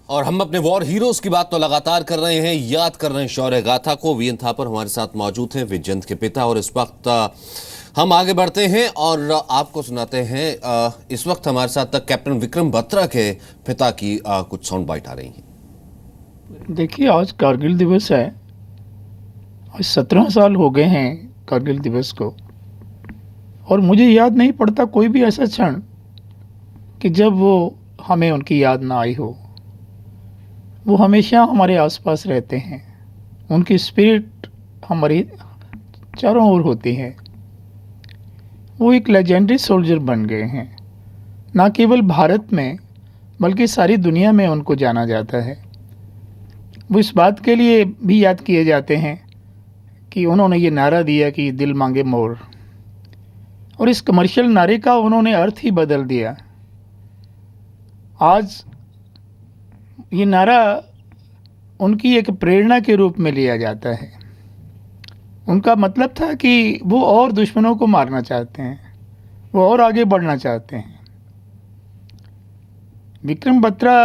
और हम अपने वॉर हीरोज की बात तो लगातार कर रहे हैं, याद कर रहे हैं शौर्य गाथा को। वीएन थापर हमारे साथ मौजूद हैं, विजयंत के पिता। और इस वक्त हम आगे बढ़ते हैं और आपको सुनाते हैं। इस वक्त हमारे साथ कैप्टन विक्रम बत्रा के पिता की कुछ साउंड बाइट आ रही हैं। देखिए, आज कारगिल दिवस है। आज 17 साल हो गए हैं कारगिल दिवस को, और मुझे याद नहीं पड़ता कोई भी ऐसा क्षण कि जब वो हमें उनकी याद ना आई हो। वो हमेशा हमारे आसपास रहते हैं, उनकी स्पिरिट हमारी चारों ओर होती है। वो एक लेजेंडरी सोल्जर बन गए हैं, ना केवल भारत में बल्कि सारी दुनिया में उनको जाना जाता है। वो इस बात के लिए भी याद किए जाते हैं कि उन्होंने ये नारा दिया कि दिल मांगे मोर, और इस कमर्शियल नारे का उन्होंने अर्थ ही बदल दिया। आज ये नारा उनकी एक प्रेरणा के रूप में लिया जाता है। उनका मतलब था कि वो और दुश्मनों को मारना चाहते हैं, वो और आगे बढ़ना चाहते हैं। विक्रम बत्रा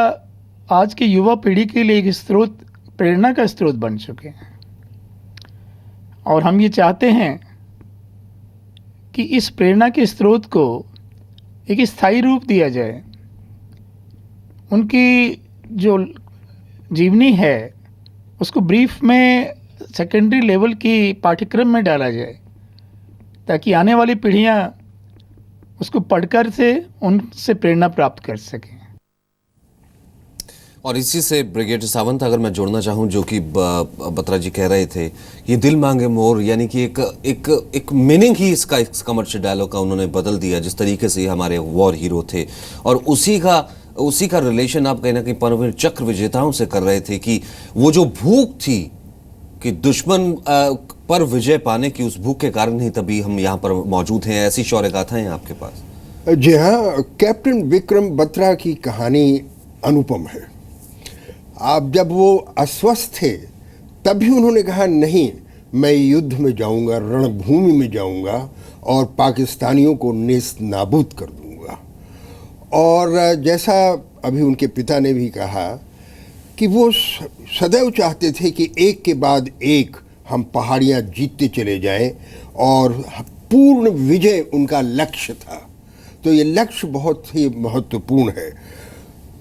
आज की युवा पीढ़ी के लिए एक स्रोत, प्रेरणा का स्रोत बन चुके हैं, और हम ये चाहते हैं कि इस प्रेरणा के स्रोत को एक स्थायी रूप दिया जाए। उनकी जो जीवनी है उसको ब्रीफ में सेकेंडरी लेवल की पाठ्यक्रम में डाला जाए, ताकि आने वाली पीढ़ियां उसको पढ़कर से उनसे प्रेरणा प्राप्त कर सकें। और इसी से ब्रिगेडियर सावंत, अगर मैं जोड़ना चाहूं, जो कि बत्रा जी कह रहे थे, ये दिल मांगे मोर, यानी कि एक मीनिंग ही इसका, इस कमर्शियल डायलॉग का उन्होंने बदल दिया। जिस तरीके से हमारे वॉर हीरो थे, और उसी का रिलेशन आप कहीं ना कहीं परमवीर चक्र विजेताओं से कर रहे थे कि वो जो भूख थी कि दुश्मन पर विजय पाने की, उस भूख के कारण ही तभी हम यहाँ पर मौजूद हैं। ऐसी शौर्य गाथाएं हैं आपके पास। जी हाँ, कैप्टन विक्रम बत्रा की कहानी अनुपम है। आप जब वो अस्वस्थ थे तभी उन्होंने कहा, नहीं, मैं युद्ध में जाऊंगा, रणभूमि में जाऊंगा और पाकिस्तानियों को नेस्त नाबूद कर दूंगा। और जैसा अभी उनके पिता ने भी कहा कि वो सदैव चाहते थे कि एक के बाद एक हम पहाड़ियां जीतते चले जाएं, और पूर्ण विजय उनका लक्ष्य था। तो ये लक्ष्य बहुत ही महत्वपूर्ण है।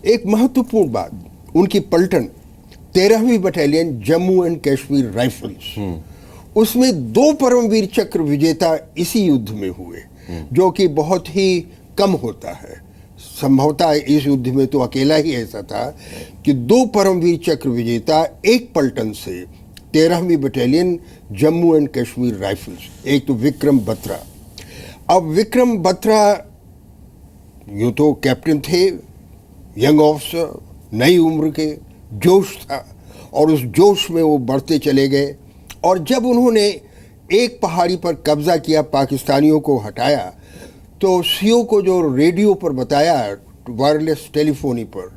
एक महत्वपूर्ण बात, उनकी पलटन 13वीं battalion Jammu and Kashmir rifles, उसमें 2 परमवीर चक्र विजेता इसी युद्ध में हुए, जो कि बहुत ही कम होता है। संभवतः इस युद्ध में तो अकेला ही ऐसा था कि 2 परमवीर चक्र विजेता एक पलटन से 13वीं battalion Jammu and Kashmir rifles, एक तो विक्रम बत्रा। अब विक्रम बत्रा यूँ तो कैप्टन थे, यंग ऑफिसर, नई उम्र के, जोश था, और उस जोश में वो बढ़ते चले गए। और जब उन्होंने एक पहाड़ी पर कब्जा किया, पाकिस्तानियों को हटाया, तो सीओ को जो रेडियो पर बताया, वायरलेस टेलीफोनी पर,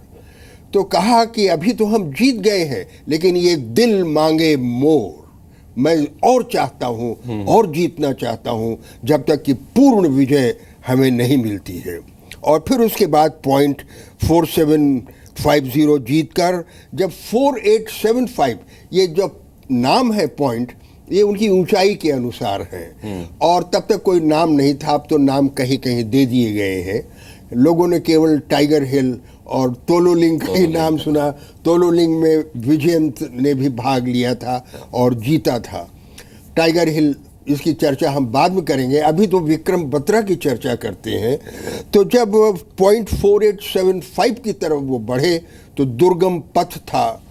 तो कहा कि अभी तो हम जीत गए हैं, लेकिन ये दिल मांगे मोर, मैं और चाहता हूँ, और जीतना चाहता हूँ, जब तक कि पूर्ण विजय हमें नहीं मिलती है। और फिर उसके बाद पॉइंट 4750 जीतकर, जब 4875, ये जो नाम है पॉइंट, ये उनकी ऊंचाई के अनुसार है, और तब तक कोई नाम नहीं था। अब तो नाम कहीं कहीं दे दिए गए हैं। लोगों ने केवल टाइगर हिल और तोलोलिंग का ही नाम सुना। तोलोलिंग में विजयंत ने भी भाग लिया था और जीता था। टाइगर हिल, इसकी चर्चा हम बाद में करेंगे, अभी तो विक्रम बत्रा की चर्चा करते हैं। तो जब पॉइंट 4875 की तरफ वो बढ़े तो दुर्गम पथ था,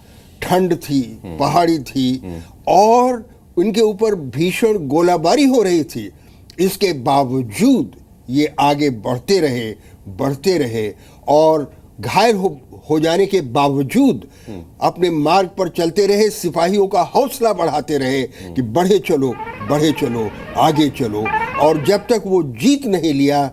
ठंड थी, पहाड़ी थी, और उनके ऊपर भीषण गोलाबारी हो रही थी। इसके बावजूद ये आगे बढ़ते रहे, और घायल हो जाने के बावजूद अपने मार्ग पर चलते रहे। सिपाहियों का हौसला बढ़ाते रहे कि बढ़े चलो, आगे चलो। और जब तक वो जीत नहीं लिया,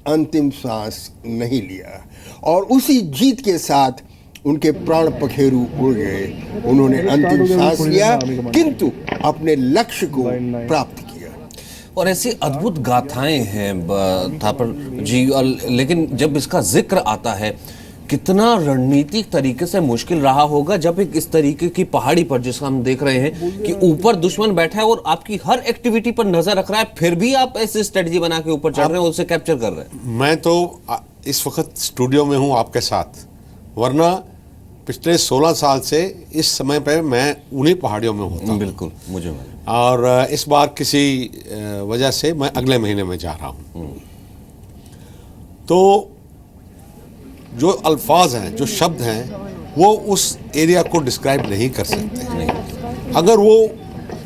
अंतिम सांस नहीं लिया। और उसी जीत के साथ उनके प्राण पखेरु उड़ गए। उन्होंने अंतिम सांस लिया, किंतु अपने लक्ष्य को प्राप्त किया। और ऐसी अद्भुत गाथाएं हैं थापर जी। लेकिन जब इसका जिक्र आता है कितना रणनीतिक तरीके से मुश्किल रहा होगा जब एक इस तरीके की पहाड़ी पर, जिसका हम देख रहे हैं कि ऊपर दुश्मन बैठा है और आपकी हर एक्टिविटी पर नजर रख रहा है, फिर भी आप ऐसी स्ट्रेटजी बना के ऊपर चढ़ रहे हैं, उसे कैप्चर कर रहे हैं। मैं तो इस वक्त स्टूडियो में हूं आपके साथ, वरना पिछले 16 साल से इस समय पे मैं उन्हीं पहाड़ियों में होता हूं। बिल्कुल, मुझे मालूम। और इस बार किसी वजह से मैं अगले महीने में जा रहा हूं। तो जो अल्फाज हैं, जो शब्द हैं, वो उस एरिया को डिस्क्राइब नहीं कर सकते। अगर वो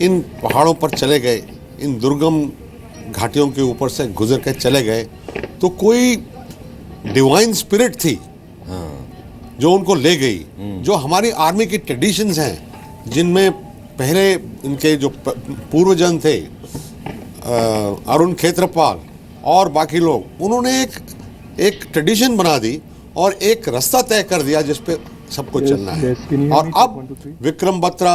इन पहाड़ों पर चले गए, इन दुर्गम घाटियों के ऊपर से गुजर के चले गए, तो कोई डिवाइन स्पिरिट थी जो उनको ले गई। जो हमारी आर्मी की ट्रेडिशंस हैं, जिनमें पहले इनके जो पूर्वजन थे, अरुण खेत्रपाल और बाकी लोग, उन्होंने एक ट्रेडिशन बना दी और एक रास्ता तय कर दिया जिस पे सबको चलना है। और अब विक्रम बत्रा,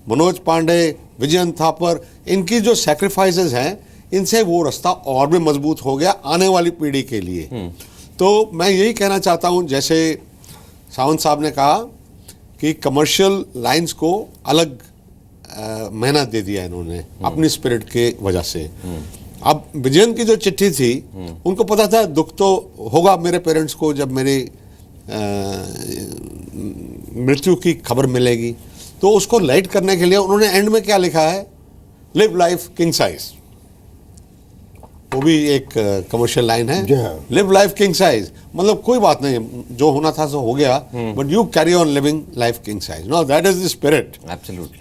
मनोज पांडे, विजयन थापर, इनकी जो सैक्रिफाइसेस हैं, इनसे वो रास्ता और भी मजबूत हो गया आने वाली पीढ़ी के लिए। तो मैं यही कहना चाहता हूँ, जैसे सावंत साहब ने कहा कि कमर्शियल लाइंस को अलग मेहनत दे दिया इन्होंने अपनी स्पिरिट के वजह से। अब विजयन की जो चिट्ठी थी, उनको पता था दुख तो होगा मेरे पेरेंट्स को जब मेरी मृत्यु की खबर मिलेगी, तो उसको लाइट करने के लिए उन्होंने एंड में क्या लिखा है, लिव लाइफ किंग साइज। वो भी एक कमर्शियल लाइन है, लिव लाइफ किंग साइज। मतलब कोई बात नहीं, जो होना था सो हो गया, but you carry on living life king size. Now that is the spirit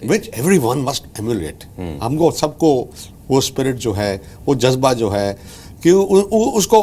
which everyone must emulate. हमको सबको वो स्पिरिट जो है, वो जज्बा जो है कि उसको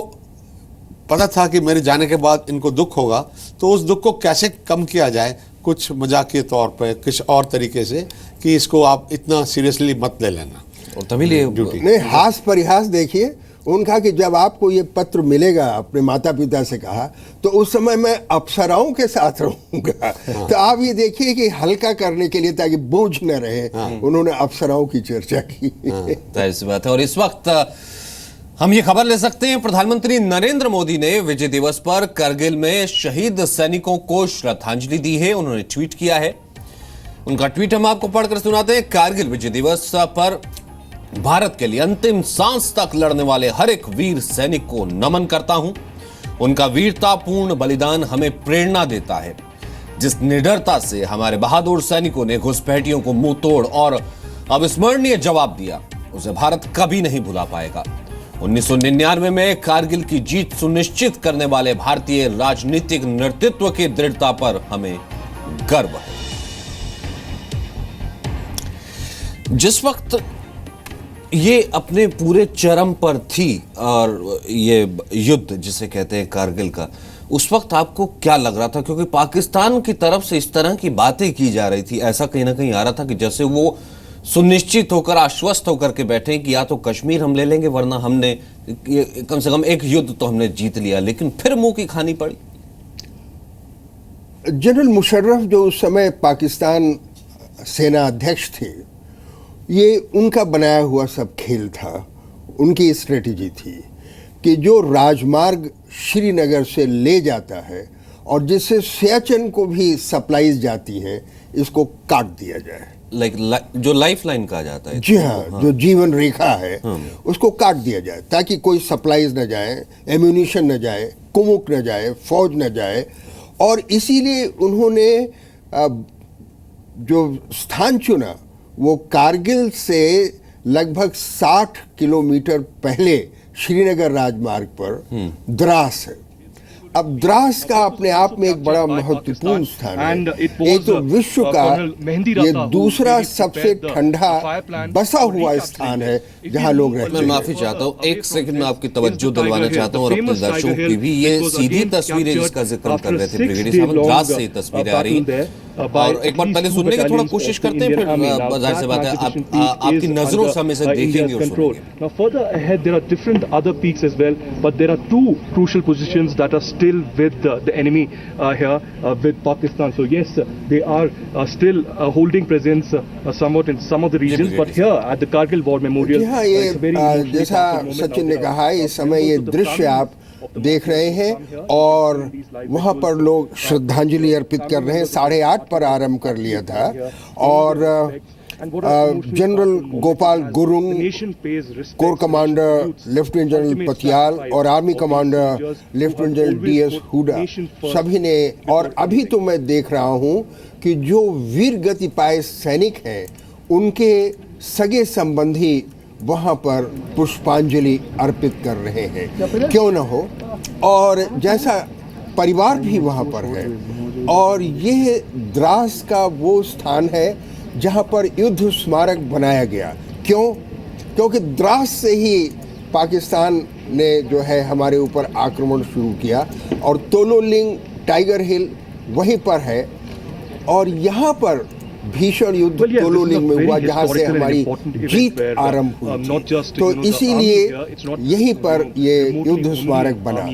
पता था कि मेरे जाने के बाद इनको दुख होगा, तो उस दुख को कैसे कम किया जाए, कुछ मजाकिया तौर पे, कुछ और तरीके से, कि इसको आप इतना सीरियसली मत ले लेना। और तभी नहीं, हास परिहास देखिए उनका कि जब आपको ये पत्र मिलेगा, अपने माता पिता से कहा, तो उस समय मैं अप्सराओं के साथ रहूंगा। तो आप ये देखिए कि हल्का करने के लिए, ताकि बोझ न रहे, उन्होंने अप्सराओं की चर्चा की। ऐसी बात है। और इस वक्त हम ये खबर ले सकते हैं, प्रधानमंत्री नरेंद्र मोदी ने विजय दिवस पर करगिल में शहीद सैनिकों को श्रद्धांजलि दी है। उन्होंने ट्वीट किया है, उनका ट्वीट हम आपको पढ़कर सुनाते हैं। कारगिल विजय दिवस पर भारत के लिए अंतिम सांस तक लड़ने वाले हर एक वीर सैनिक को नमन करता हूं। उनका वीरतापूर्ण बलिदान हमें प्रेरणा देता है। जिस निडरता से हमारे बहादुर सैनिकों ने घुसपैठियों को मुंह तोड़ और अविस्मरणीय जवाब दिया, उसे भारत कभी नहीं भुला पाएगा। 1999 में कारगिल की जीत सुनिश्चित करने वाले भारतीय राजनीतिक नेतृत्व की दृढ़ता पर हमें गर्व है। जिस वक्त ये अपने पूरे चरम पर थी और ये युद्ध जिसे कहते हैं कारगिल का, उस वक्त आपको क्या लग रहा था? क्योंकि पाकिस्तान की तरफ से इस तरह की बातें की जा रही थी, ऐसा कहीं ना कहीं आ रहा था कि जैसे वो सुनिश्चित होकर, आश्वस्त होकर के बैठे कि या तो कश्मीर हम ले लेंगे, वरना हमने कम से कम एक युद्ध तो हमने जीत लिया। लेकिन फिर मुंह की खानी पड़ी। जनरल मुशर्रफ जो उस समय पाकिस्तान सेना अध्यक्ष थे, ये उनका बनाया हुआ सब खेल था। उनकी स्ट्रेटजी थी कि जो राजमार्ग श्रीनगर से ले जाता है और जिससे सियाचिन को भी सप्लाईज जाती हैं, इसको काट दिया जाए। जो लाइफ लाइन कहा जाता है। जी हाँ, जो जीवन रेखा है, उसको काट दिया जाए ताकि कोई सप्लाईज न जाए, एम्यूनिशन न जाए, कुमुक न जाए, फौज न जाए। और इसीलिए उन्होंने जो स्थान चुना वो कारगिल से लगभग 60 किलोमीटर पहले श्रीनगर राजमार्ग पर द्रास है। अब द्रास का अपने आप में एक बड़ा महत्वपूर्ण स्थान है। एक तो विश्व का ये दूसरा सबसे ठंडा बसा हुआ स्थान है जहां लोग रहते हैं। मैं माफी चाहता हूँ, एक सेकंड में आपकी तवज्जो दिलवाना चाहता हूँ और अपने दर्शकों की भी। ये सीधी तस्वीरें जिसका जिक्र कर रहे थे ब्रिगेडियर साहब, द्रास से तस्वीरें आ रही। और एक बार पहले सुनने की थोड़ा कोशिश करते हैं, फिर जाहिर सी बात है आपकी नजरों से हम इसे देखेंगे और सुनेंगे। Now further ahead there are different other peaks as well, but there are two crucial positions that are still with the enemy here with Pakistan. So yes, they are still holding presence somewhat in some of the regions, but here at the Kargil War Memorial, हाँ, ये जैसा सचिन ने कहा, इस समय ये दृश्य आप देख रहे हैं और वहाँ पर लोग श्रद्धांजलि अर्पित कर रहे हैं। 8:30 पर आरंभ कर लिया था और general Gopal Gurung, corps commander lieutenant general Patial और army commander lieutenant general DS Hooda सभी ने, और अभी तो मैं देख रहा हूं कि जो वीर गति पाए सैनिक हैं उनके सगे संबंधी वहां पर पुष्पांजलि अर्पित कर रहे हैं, क्यों न हो। और जैसा परिवार भी वहां पर है और यह द्रास का वो स्थान है जहां पर युद्ध स्मारक बनाया गया। क्यों? क्योंकि द्रास से ही पाकिस्तान ने जो है हमारे ऊपर आक्रमण शुरू किया और तोलोलिंग, टाइगर हिल वहीं पर है और यहाँ पर भीषण युद्ध तोलोलिंग में हुआ जहाँ से हमारी जीत आरंभ हुई थी। तो इसीलिए यहीं पर ये युद्ध स्मारक बना।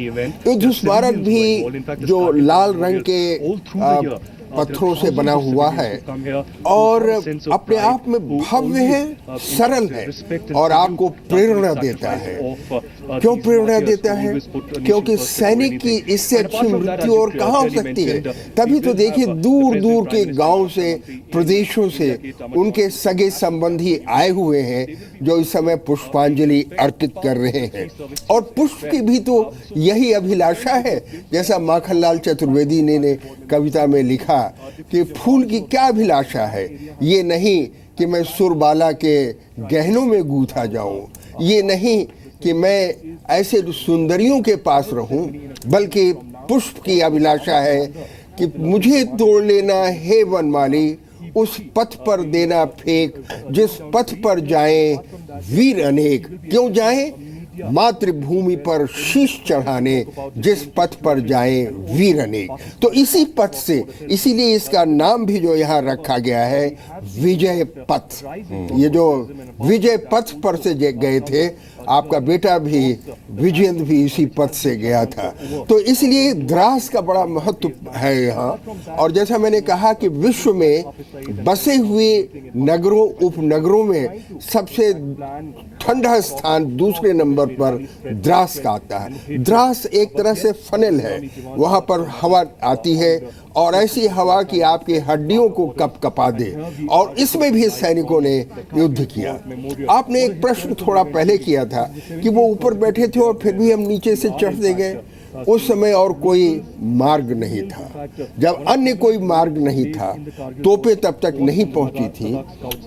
युद्ध स्मारक भी जो लाल रंग के पत्थरों से बना हुआ है और अपने आप में भव्य है, सरल है और आपको प्रेरणा देता है। क्यों प्रेरणा देता है? क्योंकि सैनिक की इससे अच्छी मृत्यु और कहाँ हो सकती है। तभी तो देखिए दूर दूर के गांव से, प्रदेशों से उनके सगे संबंधी आए हुए हैं जो इस समय पुष्पांजलि अर्पित कर रहे हैं। और पुष्प की भी तो यही अभिलाषा है, जैसा माखनलाल चतुर्वेदी ने कविता में लिखा कि फूल की क्या अभिलाषा है, ये नहीं कि मैं सुरबाला के गहनों में गूंथा जाऊं, ये नहीं कि मैं ऐसे सुंदरियों के पास रहूं, बल्कि पुष्प की अभिलाषा है कि मुझे तोड़ लेना हे वनमाली, उस पथ पर देना फेंक जिस पथ पर जाएं वीर अनेक। क्यों जाएं? मातृभूमि पर शीश चढ़ाने जिस पथ पर जाए वीर अनेक। तो इसी पथ से, इसीलिए इसका नाम भी जो यहाँ रखा गया है विजय पथ। ये जो विजय पथ पर से गए थे, आपका बेटा भी विजयंत भी इसी पथ से गया था। तो इसलिए द्रास का बड़ा महत्व है यहाँ। और जैसा मैंने कहा कि विश्व में बसे हुए नगरों, उपनगरों में सबसे ठंडा स्थान दूसरे नंबर पर द्रास का आता है। द्रास एक तरह से फनल है, वहाँ पर हवा आती है और ऐसी हवा कि आपकी हड्डियों को कपकपा दे, और इसमें भी सैनिकों ने युद्ध किया। आपने एक प्रश्न थोड़ा पहले किया था कि वो ऊपर बैठे थे और फिर भी हम नीचे से चढ़ते गए। उस समय और कोई मार्ग नहीं था। जब अन्य कोई मार्ग नहीं था, तोपें तब तक नहीं पहुंची थी,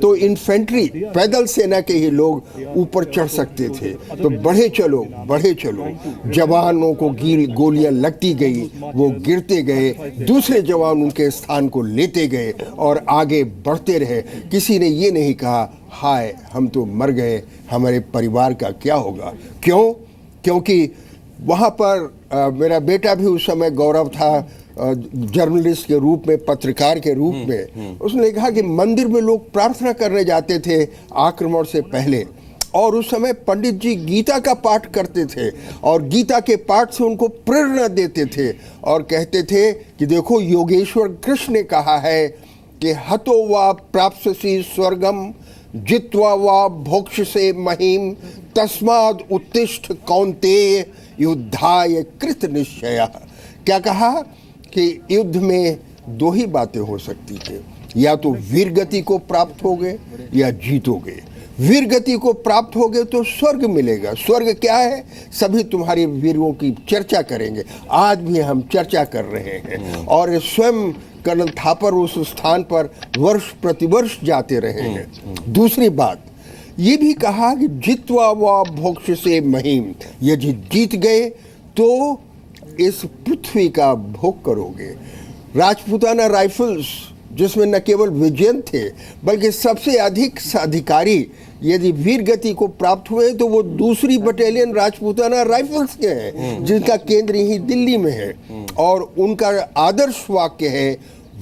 तो इन्फेंट्री, पैदल सेना के ही लोग ऊपर चढ़ सकते थे। तो बढ़े चलो, बढ़े चलो, जवानों को गोलियां लगती गई, वो गिरते गए, दूसरे जवान उनके स्थान को लेते गए और आगे बढ़ते रहे। किसी ने ये नहीं कहा हाय हम तो मर गए, हमारे परिवार का क्या होगा। क्यों? क्योंकि वहाँ पर मेरा बेटा भी उस समय गौरव था, जर्नलिस्ट के रूप में, पत्रकार के रूप में। उसने कहा कि मंदिर में लोग प्रार्थना करने जाते थे आक्रमण से पहले, और उस समय पंडित जी गीता का पाठ करते थे और गीता के पाठ से उनको प्रेरणा देते थे और कहते थे कि देखो योगेश्वर कृष्ण ने कहा है कि हतो वा प्राप्स्यसि स्वर्गम जित्वा वा भोक्ष्यसे महीम तस्माद् उत्तिष्ठ कौन्तेय युद्धाय कृत निश्चय। क्या कहा कि युद्ध में दो ही बातें हो सकती है, या तो वीर गति को प्राप्त होगे या जीतोगे। वीर गति को प्राप्त होगे तो स्वर्ग मिलेगा। स्वर्ग क्या है? सभी तुम्हारे वीरों की चर्चा करेंगे। आज भी हम चर्चा कर रहे हैं और स्वयं कर्नल थापर उस स्थान पर वर्ष प्रतिवर्ष जाते रहे हैं। दूसरी बात ये भी कहा कि जित्वा वा भोक्ष्यसे महीम, यदि जीत गए तो इस पृथ्वी का भोग करोगे। राजपूताना राइफल्स, जिसमें न केवल विजयंत थे बल्कि सबसे अधिक अधिकारी यदि वीर गति को प्राप्त हुए तो वो दूसरी बटालियन राजपूताना राइफल्स के हैं, जिनका केंद्र यही दिल्ली में है। और उनका आदर्श वाक्य है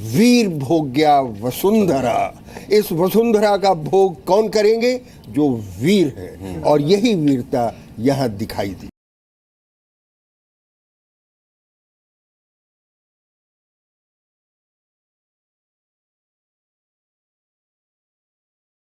वीर भोग्या वसुंधरा। इस वसुंधरा का भोग कौन करेंगे? जो वीर है। और यही वीरता यहाँ दिखाई दी।